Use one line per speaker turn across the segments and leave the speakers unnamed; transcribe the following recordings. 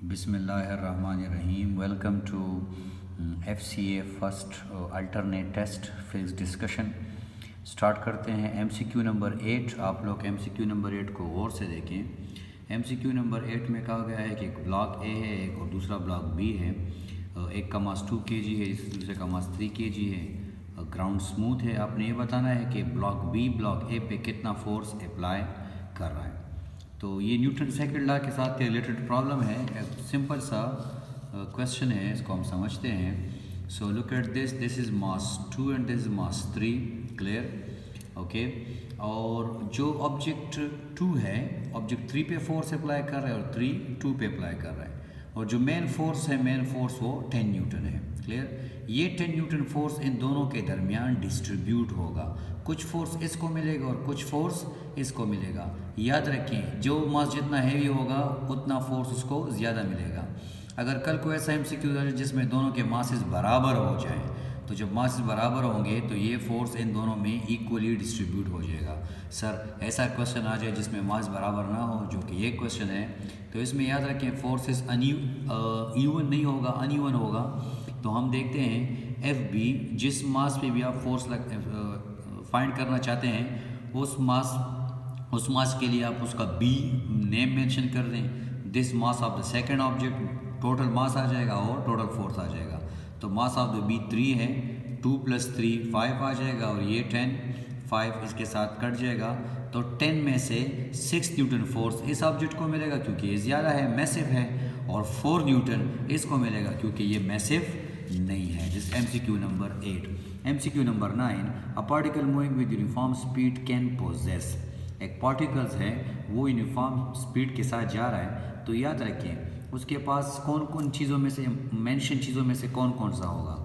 बिस्मिल्लाहिर्रहमानिर्रहीम। Welcome to FCA first alternate test physics discussion. Start करते हैं MCQ नंबर 8। आप लोग MCQ नंबर 8 को गौर से देखें। MCQ नंबर 8 में कहा गया है कि एक ब्लॉक A है एक और दूसरा ब्लॉक B है। एक का मास 2 kg है, दूसरे का मास 3 kg है। ग्राउंड स्मूथ है। आपने ये बताना है कि ब्लॉक B ब्लॉक A पे कितना फोर्स अप्लाई कर रहा है। तो ये न्यूटन सेकंड लॉ के साथ रिलेटेड प्रॉब्लम है। एक सिंपल सा क्वेश्चन है, इसको हम समझते हैं। So look at this, this is mass 2 and this is mass 3। Clear? Okay. और जो ऑब्जेक्ट 2 है, ऑब्जेक्ट 3 पे फोर्स अप्लाई कर रहा है और 3 2 पे अप्लाई कर रहा है। और जो मेन फोर्स है, मेन फोर्स वो 10 न्यूटन है। क्लियर? ये 10 न्यूटन फोर्स इन दोनों के दरमियान डिस्ट्रीब्यूट होगा। कुछ फोर्स इसको मिलेगा और कुछ फोर्स इसको मिलेगा। याद रखें, जो मास जितना हैवी होगा उतना फोर्स उसको ज़्यादा मिलेगा। अगर कल को ऐसा MCQ है जिसमें दोनों के मासेस बराबर हो जाए, तो जब मासेस बराबर होंगे तो ये फोर्स इन दोनों में इक्वली डिस्ट्रीब्यूट हो जाएगा। सर ऐसा क्वेश्चन आ जाए जिसमें मास बराबर ना हो, जो कि ये क्वेश्चन है, तो इसमें याद रखें फोर्सेस इवन नहीं होगा, अनइवन होगा। तो हम देखते हैं FB, जिस मास पे भी आप फोर्स फाइंड करना चाहते हैं, उस मास के लिए आप उसका B नेम मेंशन कर दें। This mass of the second object, total mass आ जाएगा और टोटल फोर्स आ जाएगा। तो मास ऑफ द B 3 है, 2 + 3 5 आ जाएगा और ये 10, 5 इसके साथ कट जाएगा। तो 10 में से 6 न्यूटन फोर्स इस ऑब्जेक्ट को मिलेगा क्योंकि ये ज़्यादा है, मैसिव है, और 4 न्यूटन इसको मिलेगा क्योंकि ये मैसिव नहीं है। This MCQ number 8। MCQ number 9, a particle moving with uniform speed can possess. एक पार्टिकल्स है वो यूनिफॉर्म स्पीड के साथ जा रहा है, तो याद रखें उसके पास कौन कौन चीज़ों में से, मेंशन चीज़ों में से कौन कौन सा होगा।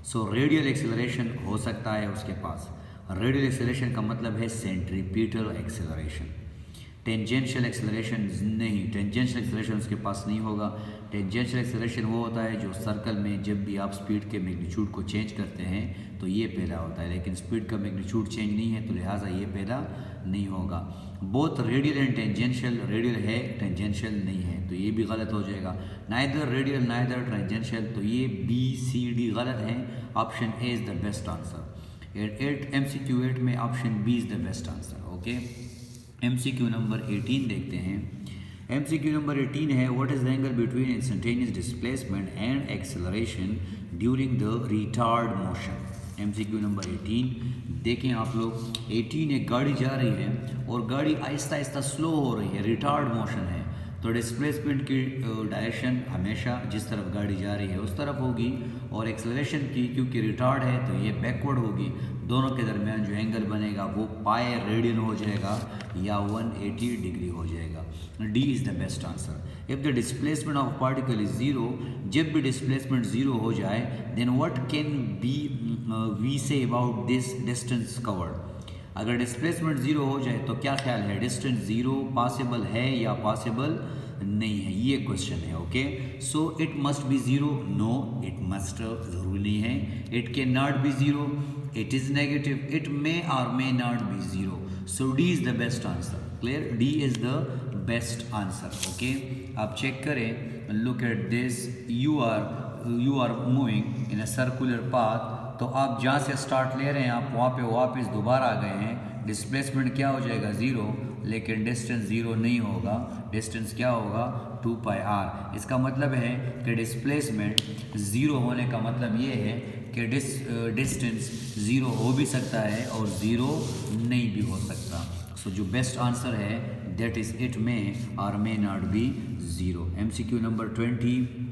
सो रेडियल एक्सेलरेशन हो सकता है उसके पास। रेडियल एक्सेलरेशन का मतलब है सेंट्रीपिटल एक्सेलरेशन। टेंजेंशियल एक्सेलरेशन नहीं, टेंजेंशियल एक्सेलरेशन उसके पास नहीं होगा। टेंजेंशियल एक्सेलरेशन वो होता है जो सर्कल में जब भी आप स्पीड के मैग्नीट्यूड को चेंज करते हैं तो ये पैदा होता है, लेकिन स्पीड का मैग्नीट्यूड चेंज नहीं है तो लिहाजा ये पैदा नहीं होगा। Both radial and tangential, radial है टेंजेंशियल नहीं है, तो ये भी गलत हो जाएगा। नाइदर रेडियल नाइदर टेंजेंशियल, तो ये BCD गलत है। Option A is the best answer. MCQ 8 में option B is the best answer. Okay. MCQ number 18 देखते हैं। MCQ नंबर 18 है, what is the angle between instantaneous displacement and acceleration during the retard motion. MCQ number 18 देखें आप लोग। 18 एक गाड़ी जा रही है और गाड़ी आहिस्ता आहिस्ता स्लो हो रही है, रिटार्ड मोशन है, तो डिस्प्लेसमेंट की डायरेक्शन हमेशा जिस तरफ गाड़ी जा रही है उस तरफ होगी, और एक्सेलरेशन की क्योंकि रिटार्ड है तो ये बैकवर्ड होगी। दोनों के दरमियान जो एंगल बनेगा वो पाई रेडियन हो जाएगा या 180 डिग्री हो जाएगा। D is the best answer. If the displacement of particle is zero, जब भी डिस्प्लेसमेंट ज़ीरो हो जाए, then what can be we say about this distance covered. अगर डिस्प्लेसमेंट ज़ीरो हो जाए तो क्या ख्याल है, डिस्टेंस ज़ीरो पॉसिबल है या पॉसिबल नहीं है, ये क्वेश्चन है। Okay. So it must be zero, no it must ज़रूरी नहीं है। It can not be zero, it is negative, it may और may not be zero. So D is the best answer. Clear? D is the best answer. Okay. आप check करें, look at this, you are moving in a circular path. तो आप जहाँ से start ले रहे हैं आप वहाँ पे वापस दोबारा आ गए हैं। डिस्प्लेसमेंट क्या हो जाएगा, ज़ीरो, लेकिन डिस्टेंस ज़ीरो नहीं होगा। डिस्टेंस क्या होगा, 2πr। इसका मतलब है कि डिस्प्लेसमेंट ज़ीरो होने का मतलब ये है कि डिस्टेंस ज़ीरो हो भी सकता है और ज़ीरो नहीं भी हो सकता। सो जो बेस्ट आंसर है दैट इज़ इट मे और may not be zero. MCQ number 28,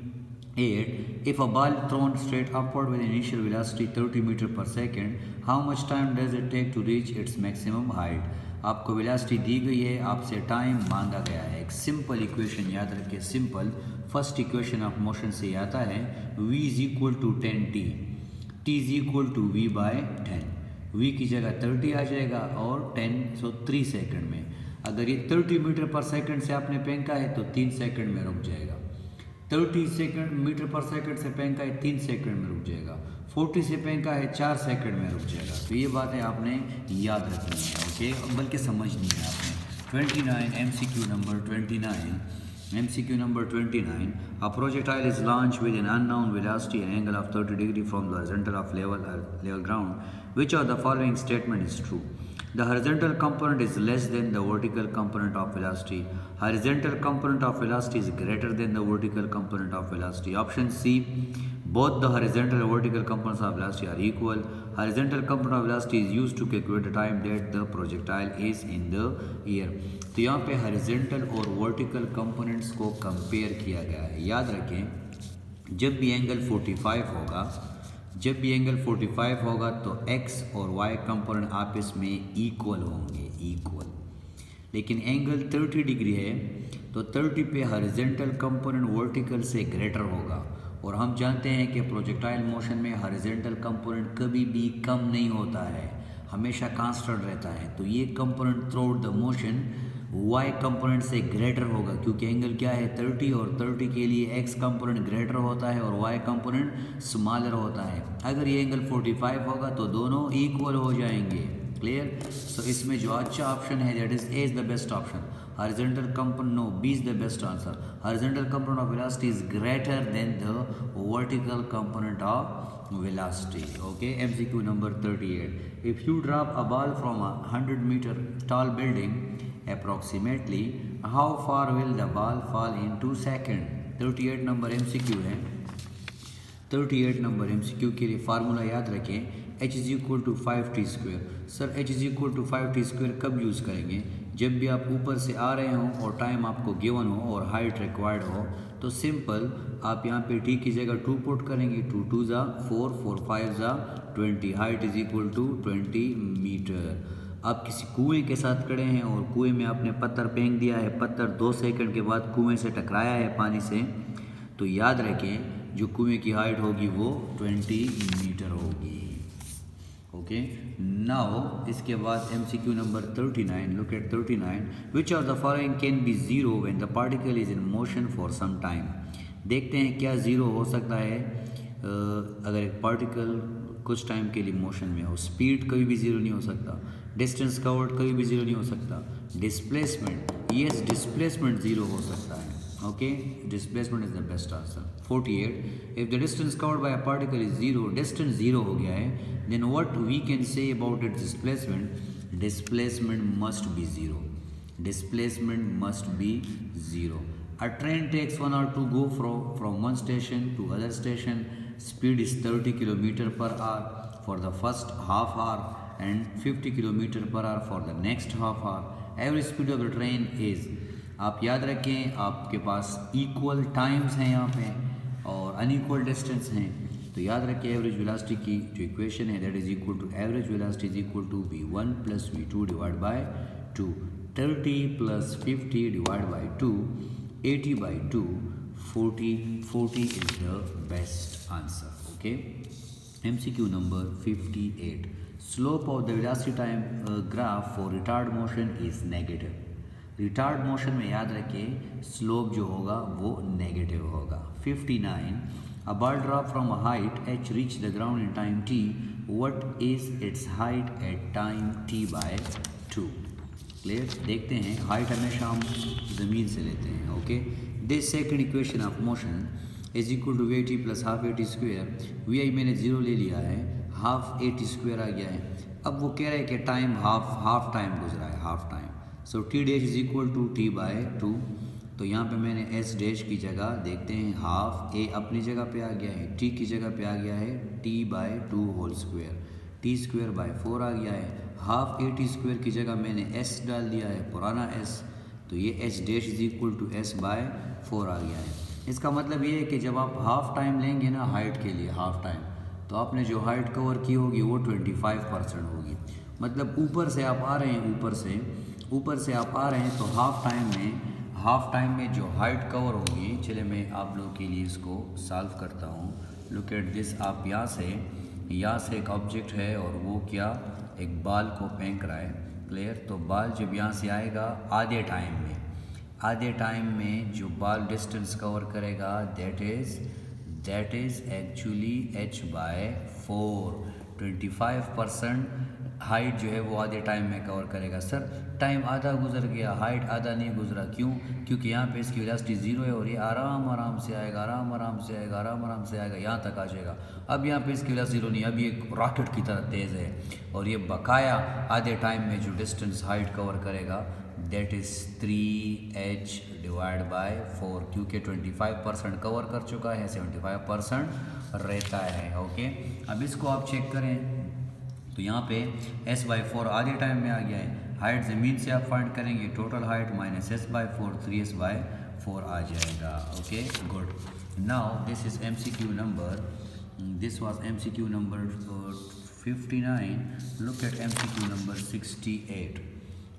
if a ball thrown straight upward with initial velocity 30 meter per second, how much time does it take to reach its maximum height? आपको velocity दी गई है, आपसे time मांगा गया है। एक simple equation याद रखिए, simple first equation of motion से आता है v is equal to 10t, t is equal to v/10। v की जगह 30 आ जाएगा और 10, सो 3 सेकंड में। अगर ये 30 मीटर पर सेकंड से आपने फेंका है तो 3 सेकंड में रुक जाएगा। 30 मीटर पर सेकंड से फेंका है 3 सेकंड में रुक जाएगा। 40 से फेंका है 4 सेकंड में रुक जाएगा। तो ये बातें आपने याद रखनी है। ओके, बल्कि समझनी है आपने। 29 MCQ number 29, MCQ number 29. A projectile is launched with an unknown velocity and angle of 30 degrees from the horizontal of level ground. Which of the following statement is true? The horizontal component is less than the vertical component of velocity. Horizontal component of velocity is greater than the vertical component of velocity. Option C. Both the horizontal and vertical components of velocity are equal. Horizontal component of velocity is used to calculate the time that the projectile is in the air. तो यहाँ पे horizontal और vertical components को compare किया गया है। याद रखें जब भी एंगल 45 होगा तो x और y कंपोनेंट आपस में इक्वल होंगे, इक्वल। लेकिन एंगल 30 डिग्री है तो 30 पे हॉरिजॉन्टल कंपोनेंट वर्टिकल से ग्रेटर होगा और हम जानते हैं कि प्रोजेक्टाइल मोशन में हॉरिजॉन्टल कंपोनेंट कभी भी कम नहीं होता है, हमेशा कांस्टेंट रहता है। तो ये component through out the motion y component से ग्रेटर होगा क्योंकि एंगल क्या है 30 और 30 के लिए x कंपोनेंट ग्रेटर होता है और y कंपोनेंट स्मॉलर होता है। अगर ये एंगल 45 होगा तो दोनों इक्वल हो जाएंगे। क्लियर? सो इसमें जो अच्छा ऑप्शन है that is a is the best option. Horizontal component, no, B is the best answer. Horizontal component of velocity is greater than the vertical component of velocity. Okay, MCQ number 38. If you drop a ball from a 100-meter tall building, approximately, how far will the ball fall in 2 seconds? 38 number MCQ है। 38 number MCQ के लिए formula याद रखें, h is equal to 5t square. Sir h is equal to 5t square कब use करेंगे? जब भी आप ऊपर से आ रहे हों और टाइम आपको गिवन हो और हाइट रिक्वायर्ड हो तो सिंपल आप यहाँ पे t की जगह 2 पुट करेंगे। 2 2 ज़ा 4, 4 5 ज़ा 20, height is equal to 20 metre. आप किसी कुएं के साथ खड़े हैं और कुएं में आपने पत्थर फेंक दिया है, पत्थर 2 सेकंड के बाद कुएं से टकराया है पानी से, तो याद रखें जो कुएं की हाइट होगी वो 20 मीटर होगी। ओके, नाउ इसके बाद MCQ number 39, look at 39, which of the following can be zero when the particle is in motion for some time. देखते हैं क्या ज़ीरो हो सकता है अगर एक पार्टिकल कुछ टाइम के लिए मोशन में हो। स्पीड कभी भी ज़ीरो नहीं हो सकता, डिस्टेंस कवर्ड कभी भी ज़ीरो नहीं हो सकता, डिस्प्लेसमेंट, यस डिस्प्लेसमेंट ज़ीरो हो सकता है। Okay, displacement is the best answer. 48. If the distance covered by a particle is zero, distance zero हो गया है, then what we can say about its displacement? Displacement must be zero. Displacement must be zero. A train takes 1 hour to go from one station to other station. Speed is 30 km per hour for the first half hour and 50 km per hour for the next half hour. Average speed of the train is, आप याद रखें आपके पास equal times हैं यहाँ पे और unequal distance हैं, तो याद रखें एवरेज वेलोसिटी की जो इक्वेशन है that is equal to average velocity is equal to v1 plus v2 divide by 2। 30 plus 50 divide by 2, 80 by 2, 40 is the best answer. Okay, MCQ number 58, slope of the velocity time graph for retard motion is negative. Retard motion में याद रखिए slope जो होगा वो negative होगा। 59, a ball drop from a height h reach the ground in time t, what is its height at time t by 2। Clear? देखते हैं, height हमेशा हम ज़मीन से लेते हैं। Okay, this second equation of motion is equal to v plus half a t square. V i मैंने ज़ीरो ले लिया है, हाफ ए टी स्क्वेयर आ गया है। अब वो कह रहे हैं कि टाइम हाफ टाइम गुजरा है, half time, so T dash is equal to T by 2। तो यहाँ पे मैंने एस डैश की जगह देखते हैं हाफ ए अपनी जगह पे आ गया है, टी की जगह पे आ गया है T by 2 whole square, T square by 4 आ गया है। हाफ ए टी स्क्वायर की जगह मैंने एस डाल दिया है, पुराना एस, तो ये H dash is equal to S by 4 आ गया है। इसका मतलब ये है कि जब आप हाफ टाइम लेंगे ना हाइट के लिए, हाफ टाइम, तो आपने जो हाइट कवर की होगी वो 25% होगी। मतलब ऊपर से आप आ रहे हैं, ऊपर से आप आ रहे हैं तो हाफ टाइम में जो हाइट कवर होगी, चलिए मैं आप लोगों के लिए इसको सॉल्व करता हूँ। लुक एट दिस, आप यहाँ से एक ऑब्जेक्ट है और वो क्या एक बाल को फेंक रहा है। क्लियर? तो बाल जब यहाँ से आएगा आधे टाइम में जो बाल डिस्टेंस कवर करेगा that is actually h by 4। 25% height जो है वो आधे टाइम में कवर करेगा। सर टाइम आधा गुजर गया, हाइट आधा नहीं गुजरा, क्यों? क्योंकि यहाँ पे इसकी वेलोसिटी ज़ीरो है और ये आराम आराम से आएगा, आराम आराम से आएगा, आराम आराम से आएगा, यहाँ तक आ जाएगा। अब यहाँ पे इसकी वेलोसिटी ज़ीरो नहीं, अब ये रॉकेट की तरह तेज़ है और ये बकाया आधे टाइम में जो डिस्टेंस हाइट कवर करेगा that is 3h divide by 4, क्योंकि 25% कवर कर चुका है, 75% रहता है। ओके, अब इसको आप चेक करें तो यहाँ पे s/4 आधे टाइम में आ गया है। हाइट ज़मीन से आप फाइंड करेंगे, total height minus s/4 3s/4 आ जाएगा। Okay good. Now this is MCQ number, this was MCQ number 59. Look at MCQ number 68.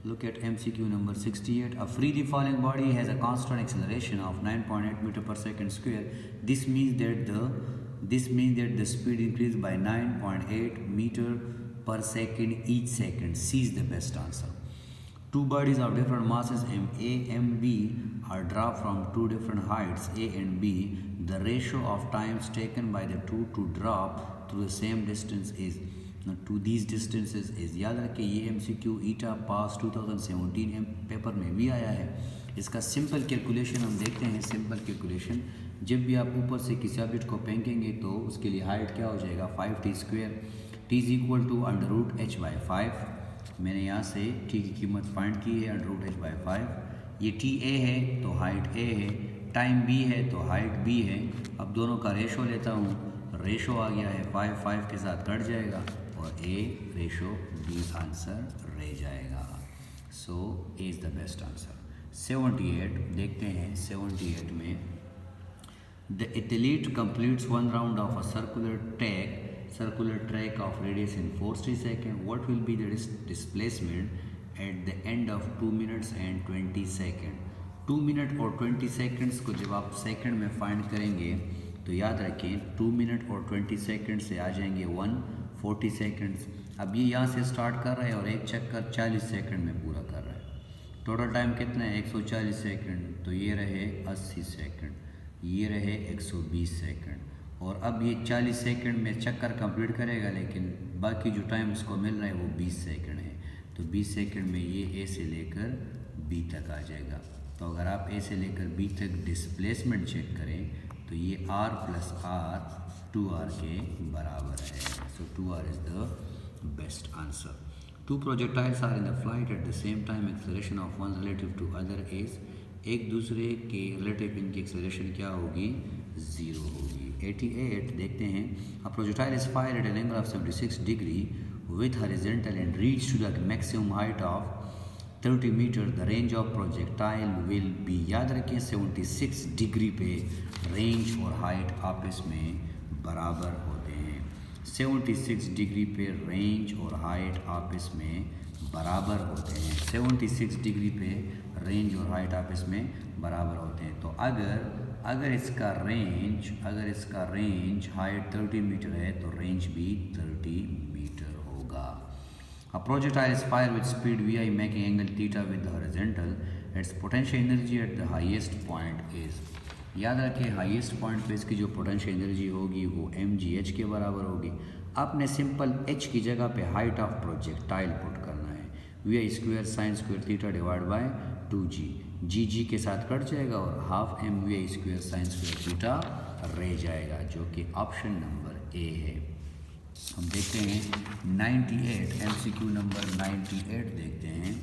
Look at MCQ number 68. A freely falling body has a constant acceleration of 9.8 meter per second square. This means that the speed increased by 9.8 meter per second each second. C is the best answer. Two bodies of different masses A and B are dropped from two different heights A and B. The ratio of times taken by the two to drop through the same distance is to these distances is। याद रखें ये MCQ ईटा पास 2017 paper में भी आया है। इसका simple calculation हम देखते हैं। सिंपल कैलकुलेशन, जब भी आप ऊपर से किसी ऑब्जेक्ट को फेंकेंगे तो उसके लिए हाइट क्या हो जाएगा 5t²। t is equal to √h/5। मैंने यहाँ से t की कीमत फाइंड की है √h/5। ये t a है तो हाइट a है, टाइम b है तो हाइट b है। अब दोनों का रेशो लेता हूँ, रेशो आ गया है 5 के साथ कट जाएगा और A रेशो B आंसर रह जाएगा। सो A is the best answer. 78 देखते हैं। 78 में the athlete completes one round of a circular track of radius in 40 second. What will be the displacement at the end of 2 minutes and 20 second. 2 minute और 20 seconds को जब आप second में find करेंगे तो याद रखें 2 minute और 20 सेकेंड से आ जाएंगे 140 सेकेंड्स। अब ये यहाँ से स्टार्ट कर रहा है और एक चक्कर 40 सेकेंड में पूरा कर रहा है। टोटल टाइम कितना है 140 सेकेंड, तो ये रहे 80 सेकेंड, ये रहे 120 सेकेंड और अब ये 40 सेकेंड में चक्कर कंप्लीट करेगा, लेकिन बाकी जो टाइम इसको मिल रहा है वो 20 सेकेंड है। तो 20 सेकेंड में ये ए से लेकर बी तक आ जाएगा। तो अगर आप ए से लेकर बी तक डिस्प्लेसमेंट चेक करें तो ये r + r 2r के बराबर है। So 2r is the best answer. Two projectiles are in the flight at the same time, acceleration of one relative to other is. एक दूसरे के रिलेटिव इनकी एक्सेलरेशन क्या होगी 0 होगी। 88 देखते हैं। A projectile is fired at an angle of 76 degree with horizontal and reach to the maximum height of 30 metre. The range of projectile will be. याद रखिए 76 डिग्री पे रेंज और हाइट आपस में बराबर होते हैं। 76 डिग्री पे रेंज और हाइट आपस में बराबर होते हैं। 76 डिग्री पे रेंज और हाइट आपस में बराबर होते हैं। तो अगर इसका रेंज हाइट 30 मीटर है तो रेंज भी 30 मीटर होगा। A projectile is fired with speed vi making angle theta with the horizontal. Its potential energy at the highest point is। याद रखें हाईएस्ट पॉइंट पे इसकी जो पोटेंशियल एनर्जी होगी वो mgh के बराबर होगी। आपने सिंपल h की जगह पे हाइट ऑफ प्रोजेक्टाइल पुट करना है। vi² sin² theta divide by 2g। g के साथ कट जाएगा और हाफ mvi² sin² थीटा रह जाएगा, जो कि ऑप्शन नंबर ए है। हम देखते हैं 98 MCQ नंबर 98 देखते हैं।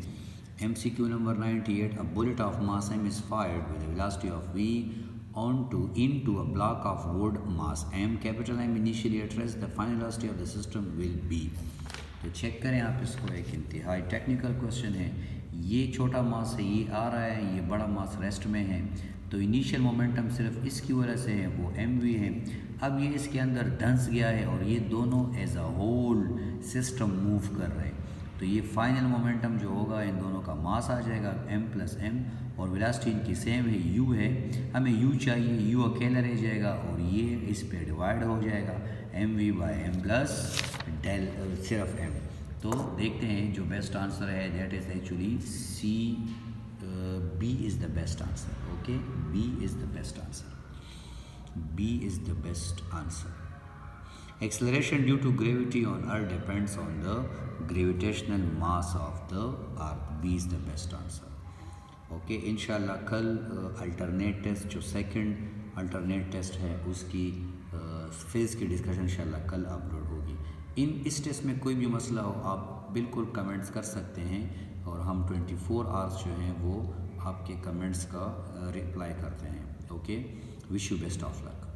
MCQ number 98 a bullet of mass m is fired with a velocity of v into a block of wood mass m, capital M initially at rest, the final velocity of the system will be। तो check करें आप इसको, एक इंतहाई technical question है। ये छोटा मास है, ये आ रहा है, ये बड़ा मास रेस्ट में है, तो इनिशियल मोमेंटम सिर्फ इसकी वजह से है, वो mv है। अब ये इसके अंदर धंस गया है और ये दोनों as a whole system move कर रहे हैं, तो ये फाइनल मोमेंटम जो होगा इन दोनों का मास आ जाएगा m + m और वेलोसिटी इनकी सेम है u है। हमें u चाहिए, u अकेला रह जाएगा और ये इस पे डिवाइड हो जाएगा mv/m + डेल सिर्फ m। तो देखते हैं जो बेस्ट आंसर है that is actually C, B is the best answer. Okay, B is the best answer, B is the best answer. Acceleration due to gravity on earth depends on the gravitational mass of the earth. B is the best answer. Okay, इंशाल्लाह कल alternate test जो second alternate test है उसकी phase की discussion इंशाल्लाह कल upload होगी। इस टेस्ट में कोई भी मसला हो आप बिल्कुल कमेंट्स कर सकते हैं और हम 24 आवर्स जो हैं वो आपके कमेंट्स का रिप्लाई करते हैं। Okay, wish you best of luck.